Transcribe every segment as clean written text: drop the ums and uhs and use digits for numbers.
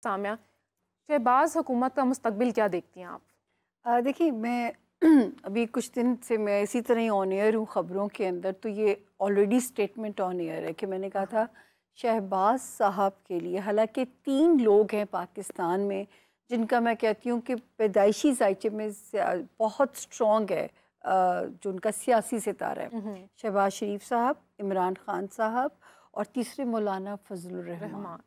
सामिया, शहबाज हुकूमत का मुस्तकबिल क्या देखती हैं आप? देखिए मैं अभी कुछ दिन से मैं इसी तरह ही ऑन एयर हूँ ख़बरों के अंदर, तो ये ऑलरेडी स्टेटमेंट ऑन एयर है कि मैंने कहा था शहबाज साहब के लिए, हालांकि 3 लोग हैं पाकिस्तान में जिनका मैं कहती हूँ कि पैदाइशी जायचे में बहुत स्ट्रॉन्ग है, जो उनका सियासी सितारा है, शहबाज शरीफ साहब, इमरान खान साहब और तीसरे मौलाना फजलुर रहमान।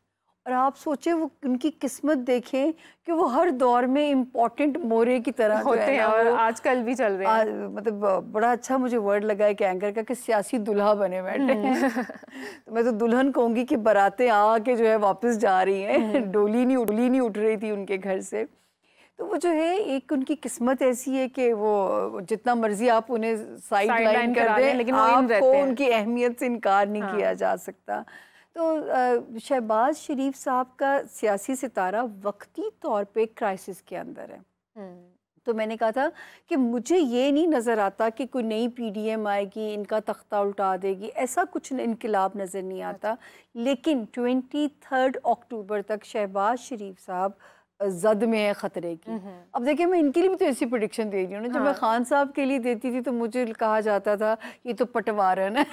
और आप सोचें वो उनकी किस्मत देखें कि वो हर दौर में इम्पोर्टेंट मोरे की तरह होते हैं और आजकल भी चल रहे हैं। मतलब बड़ा अच्छा मुझे वर्ड लगा है कि एंकर का कि सियासी दुल्हा बने बैठे हैं। तो मैं तो दुल्हन कहूँगी कि बारातें आके जो है वापस जा रही हैं, डोली नहीं उठ रही थी उनके घर से। तो वो जो है एक उनकी किस्मत ऐसी है कि वो जितना मर्जी आप उन्हें साइड लाइन कर दें, लेकिन आपको उनकी अहमियत से इनकार नहीं किया जा सकता। तो शहबाज शरीफ साहब का सियासी सितारा वक्ती तौर पे क्राइसिस के अंदर है। तो मैंने कहा था कि मुझे ये नहीं नज़र आता कि कोई नई पीडीएम आएगी, इनका तख्ता उल्टा देगी, ऐसा कुछ इनकलाब नज़र नहीं आता। लेकिन 23 अक्टूबर तक शहबाज शरीफ साहब जद में है ख़तरे की। अब देखिए मैं इनके लिए भी तो ऐसी प्रेडिक्शन दे रही हूँ ना, जब मैं खान साहब के लिए देती थी तो मुझे कहा जाता था ये तो पटवारन है।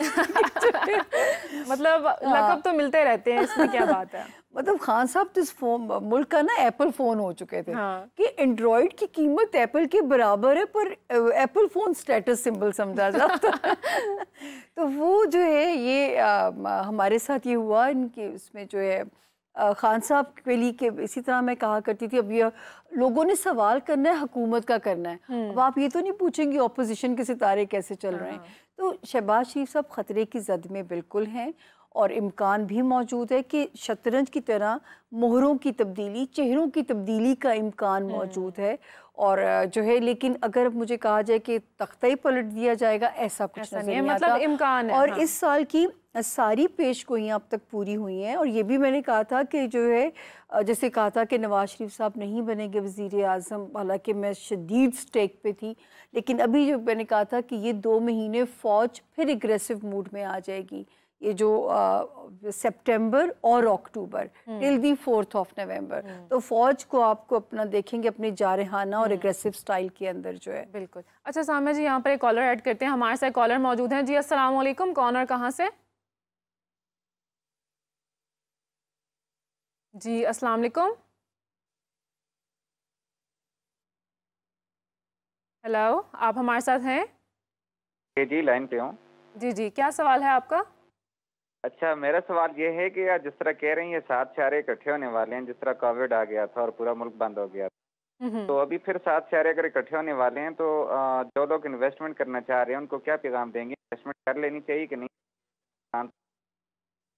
मतलब लक़ब तो मिलते रहते हैं, इसमें क्या बात है। मतलब खान साहब तो इस मुल्क का ना एप्पल फ़ोन हो चुके थे कि एंड्रॉयड की कीमत एप्पल के बराबर है, पर एप्पल फ़ोन स्टेटस सिंबल समझा जाता है। तो वो जो है ये हमारे साथ ये हुआ, इनके उसमें जो है खान साहब के लिए कि इसी तरह मैं कहा करती थी अब ये लोगों ने सवाल करना है, हुकूमत का करना है। अब आप ये तो नहीं पूछेंगे ऑपोजिशन के सितारे कैसे चल रहे हैं। तो शहबाज शरीफ साहब ख़तरे की जद में बिल्कुल हैं और इम्कान भी मौजूद है कि शतरंज की तरह मोहरों की तब्दीली, चेहरों की तब्दीली का इम्कान मौजूद है। और जो है लेकिन अगर मुझे कहा जाए कि तख्ता ही पलट दिया जाएगा, ऐसा कुछ नजर नहीं मतलब आता। इम्कान है। और इस साल की सारी पेशगोइयाँ अब तक पूरी हुई हैं। और ये भी मैंने कहा था कि जो है जैसे कहा था कि नवाज शरीफ साहब नहीं बनेंगे वज़ीर आज़म, हालांकि मैं शदीद स्टेक पे थी, लेकिन अभी जो मैंने कहा था कि ये 2 महीने फ़ौज फिर एग्रेसिव मूड में आ जाएगी। ये जो सितंबर और अक्टूबर टिल दी 4 नवंबर, तो फौज को आपको अपना देखेंगे अपने जारहाना और एग्रेसिव स्टाइल के अंदर जो है। बिल्कुल। अच्छा सामिया जी, यहाँ पर एक कॉलर ऐड करते हैं, हमारे साथ कॉलर मौजूद हैं। जी अस्सलाम वालेकुम, कौन और कहाँ से? जी अस्सलाम वालेकुम। हेलो, आप हमारे साथ हैं? जी लाइन पे हूँ। जी जी, क्या सवाल है आपका? अच्छा, मेरा सवाल ये है कि यार जिस तरह कह रही हैं 7 सियारे इकट्ठे होने वाले हैं, जिस तरह कोविड आ गया था और पूरा मुल्क बंद हो गया था, तो अभी फिर 7 सियारे अगर इकट्ठे होने वाले हैं तो जो लोग इन्वेस्टमेंट करना चाह रहे हैं उनको क्या पैगाम देंगे? इन्वेस्टमेंट कर लेनी चाहिए कि नहीं?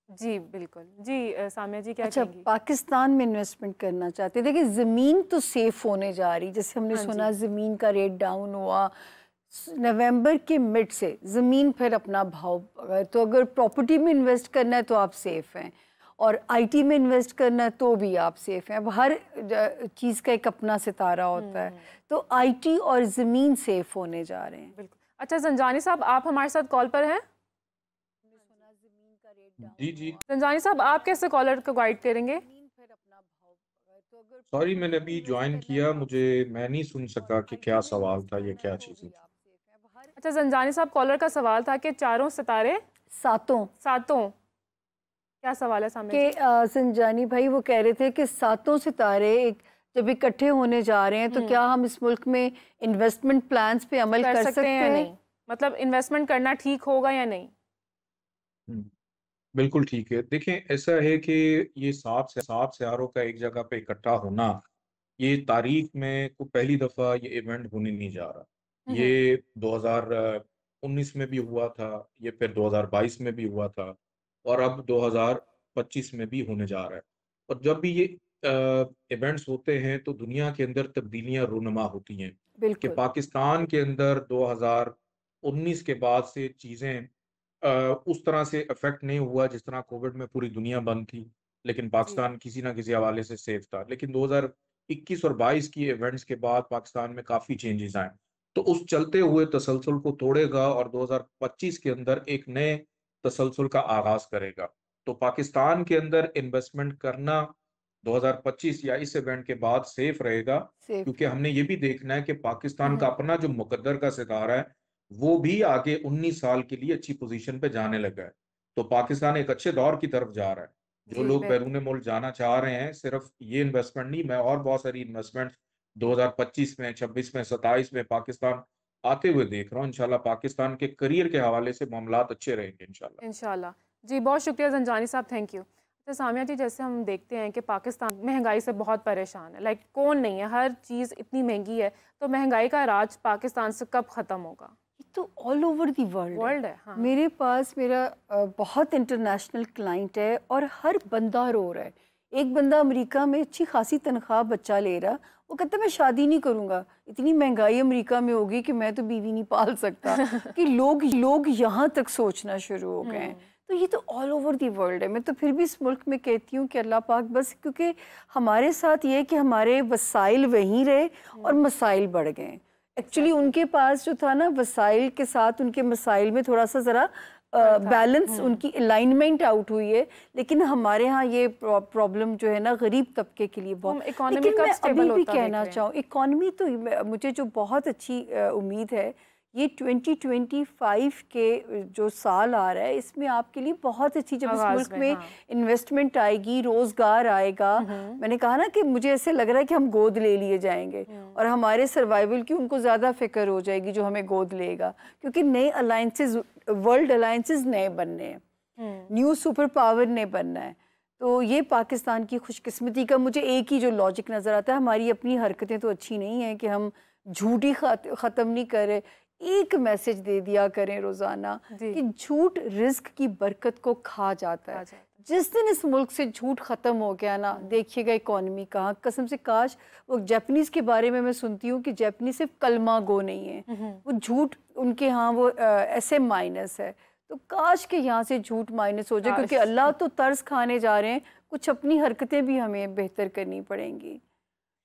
जी बिल्कुल। जी सामिया जी क्या अच्छा, कहेंगी? पाकिस्तान में इन्वेस्टमेंट करना चाहते हैं, देखिए ज़मीन तो सेफ होने जा रही, जैसे हमने सुना ज़मीन का रेट डाउन हुआ नवंबर के मिड से, ज़मीन फिर अपना भाव, तो अगर प्रॉपर्टी में इन्वेस्ट करना है तो आप सेफ हैं, और आईटी में इन्वेस्ट करना है तो भी आप सेफ हैं। अब हर चीज़ का एक अपना सितारा होता है, तो आईटी और ज़मीन सेफ होने जा रहे हैं। बिल्कुल। अच्छा ज़ंजानी साहब, आप हमारे साथ कॉल पर हैं? जी जी, ज़ंजानी साहब, आप कैसे कॉलर को गाइड करेंगे? सॉरी मैंने अभी ज्वाइन किया, मैं नहीं सुन सका कि क्या सवाल था, ये क्या चीज़ थी। अच्छा ज़ंजानी साहब, कॉलर का सवाल था कि चारों सितारे सातों क्या सवाल है सामने कि ज़ंजानी भाई वो कह रहे थे कि सातों सितारे जब इकट्ठे होने जा रहे हैं तो क्या हम इस मुल्क में इन्वेस्टमेंट प्लान्स पे अमल कर सकते हैं या नहीं? मतलब इन्वेस्टमेंट करना ठीक होगा या नहीं? बिल्कुल ठीक है। देखें, ऐसा है कि ये सात सियारों का एक जगह पे इकट्ठा होना, ये तारीख में को पहली दफा ये इवेंट होने नहीं जा रहा। ये 2019 में भी हुआ था, ये फिर 2022 में भी हुआ था, और अब 2025 में भी होने जा रहा है। और जब भी ये इवेंट्स होते हैं तो दुनिया के अंदर तब्दीलियां रूनुमा होती हैं कि बिल्कुल। पाकिस्तान के अंदर 2019 के बाद से चीजें उस तरह से अफेक्ट नहीं हुआ जिस तरह कोविड में पूरी दुनिया बंद थी, लेकिन पाकिस्तान किसी ना किसी हवाले से सेफ था। लेकिन 2021 और 22 की इवेंट्स के बाद पाकिस्तान में काफी चेंजेस आए, तो उस चलते हुए तसलसल को तोड़ेगा और 2025 के अंदर एक नए तसलसल का आगाज करेगा। तो पाकिस्तान के अंदर इन्वेस्टमेंट करना 2025 या इस इवेंट के बाद सेफ रहेगा, सेफ क्योंकि हमने ये भी देखना है कि पाकिस्तान का अपना जो मुकद्दर का सितारा है वो भी आगे 19 साल के लिए अच्छी पोजीशन पे जाने लगा है। तो पाकिस्तान एक अच्छे दौर की तरफ जा रहा है। जो जी लोग बिल्कुल। बैरून मुल्क जाना चाह रहे हैं, सिर्फ ये इन्वेस्टमेंट नहीं, मैं और बहुत सारी इन्वेस्टमेंट 2025 में, 26 में, 27 में पाकिस्तान आते हुए देख रहा हूँ। इंशाल्लाह पाकिस्तान के करियर के हवाले से मामलात अच्छे रहेंगे इंशाल्लाह। इंशाल्लाह। जी बहुत शुक्रिया ज़ंजानी साहब, थैंक यू। तो सामिया जी, जैसे हम देखते हैं कि पाकिस्तान महंगाई से बहुत परेशान है, लाइक कौन नहीं है, हर चीज़ इतनी महंगी है, तो महंगाई का राज पाकिस्तान से कब ख़त्म होगा? ये तो ऑल ओवर दी वर्ल्ड है। हाँ। मेरे पास मेरा बहुत इंटरनेशनल क्लाइंट है और हर बंदा रो रहा है। एक बंदा अमेरिका में अच्छी खासी तनख्वाह बच्चा ले रहा, वो कहता है मैं शादी नहीं करूँगा, इतनी महंगाई अमेरिका में होगी कि मैं तो बीवी नहीं पाल सकता कि लोग यहाँ तक सोचना शुरू हो गए हैं। तो ये तो ऑल ओवर दी वर्ल्ड है। मैं तो फिर भी इस मुल्क में कहती हूँ कि अल्लाह पाक बस, क्योंकि हमारे साथ ये है कि हमारे वसाइल वहीं रहे और मसाइल बढ़ गए। एक्चुअली उनके पास जो था ना, वसाइल के साथ उनके मसाइल में थोड़ा सा ज़रा बैलेंस, उनकी अलाइनमेंट आउट हुई है। लेकिन हमारे यहाँ ये प्रॉब्लम जो है ना गरीब तबके के लिए बहुत। लेकिन मैं अभी भी कहना चाहूँ, इकॉनमी तो मुझे जो बहुत अच्छी उम्मीद है, ये 2025 के जो साल आ रहा है इसमें आपके लिए बहुत अच्छी, जब इस मुल्क में इन्वेस्टमेंट आएगी, रोजगार आएगा। मैंने कहा ना कि मुझे ऐसे लग रहा है कि हम गोद ले लिए जाएंगे और हमारे सर्वाइवल की उनको ज़्यादा फिक्र हो जाएगी जो हमें गोद लेगा, क्योंकि नए अलायंसेस, वर्ल्ड अलायंसेस नए बनने हैं, न्यू सुपर पावर ने बनना है। तो ये पाकिस्तान की खुशकिस्मती का मुझे एक ही जो लॉजिक नज़र आता है, हमारी अपनी हरकतें तो अच्छी नहीं हैं कि हम झूठी ख़त्म नहीं करें, एक मैसेज दे दिया करें रोज़ाना कि झूठ रिस्क की बरकत को खा जाता है। जिस दिन इस मुल्क से झूठ ख़त्म हो गया ना, देखिएगा इकॉनमी कहाँ, कसम से काश वो जापानीज़ के बारे में मैं सुनती हूँ कि जापानी सिर्फ कलमा गो नहीं है, वो झूठ उनके यहाँ वो ऐसे माइनस है। तो काश के यहाँ से झूठ माइनस हो जाए, क्योंकि अल्लाह तो तर्स खाने जा रहे हैं, कुछ अपनी हरकतें भी हमें बेहतर करनी पड़ेंगी।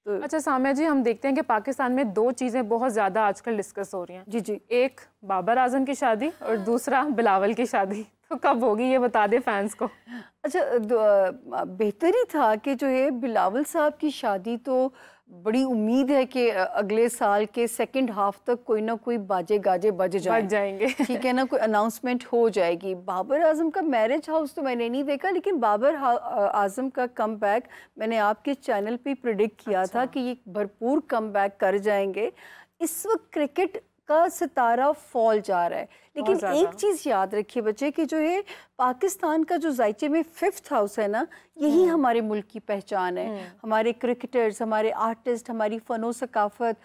तो अच्छा सामिया जी, हम देखते हैं कि पाकिस्तान में दो चीज़ें बहुत ज़्यादा आजकल डिस्कस हो रही हैं। जी। एक बाबर आजम की शादी और दूसरा बिलावल की शादी, तो कब होगी ये बता दे फैंस को। अच्छा, बेहतर ही था कि जो है बिलावल साहब की शादी, तो बड़ी उम्मीद है कि अगले साल के सेकंड हाफ तक कोई ना कोई बाजे गाजे बज जाएंगे ठीक है ना, कोई अनाउंसमेंट हो जाएगी। बाबर आजम का मैरिज हाउस तो मैंने नहीं देखा, लेकिन बाबर आजम का कम बैक मैंने आपके चैनल पे प्रिडिक्ट किया था कि ये भरपूर कम बैक कर जाएंगे। इस वक्त क्रिकेट का सितारा फॉल जा रहा है, लेकिन एक चीज़ याद रखिए बच्चे कि जो है पाकिस्तान का जो जायचे में 5th हाउस है ना, यही हमारे मुल्क की पहचान है। हमारे क्रिकेटर्स, हमारे आर्टिस्ट, हमारी फ़नो सकाफत।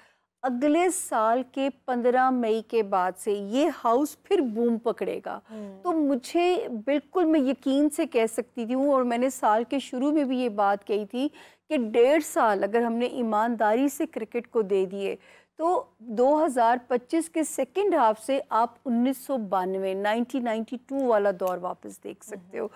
अगले साल के 15 मई के बाद से ये हाउस फिर बूम पकड़ेगा। तो मुझे बिल्कुल, मैं यकीन से कह सकती थी और मैंने साल के शुरू में भी ये बात कही थी कि 1.5 साल अगर हमने ईमानदारी से क्रिकेट को दे दिए तो 2025 के सेकंड हाफ से आप 1992 वाला दौर वापस देख सकते हो।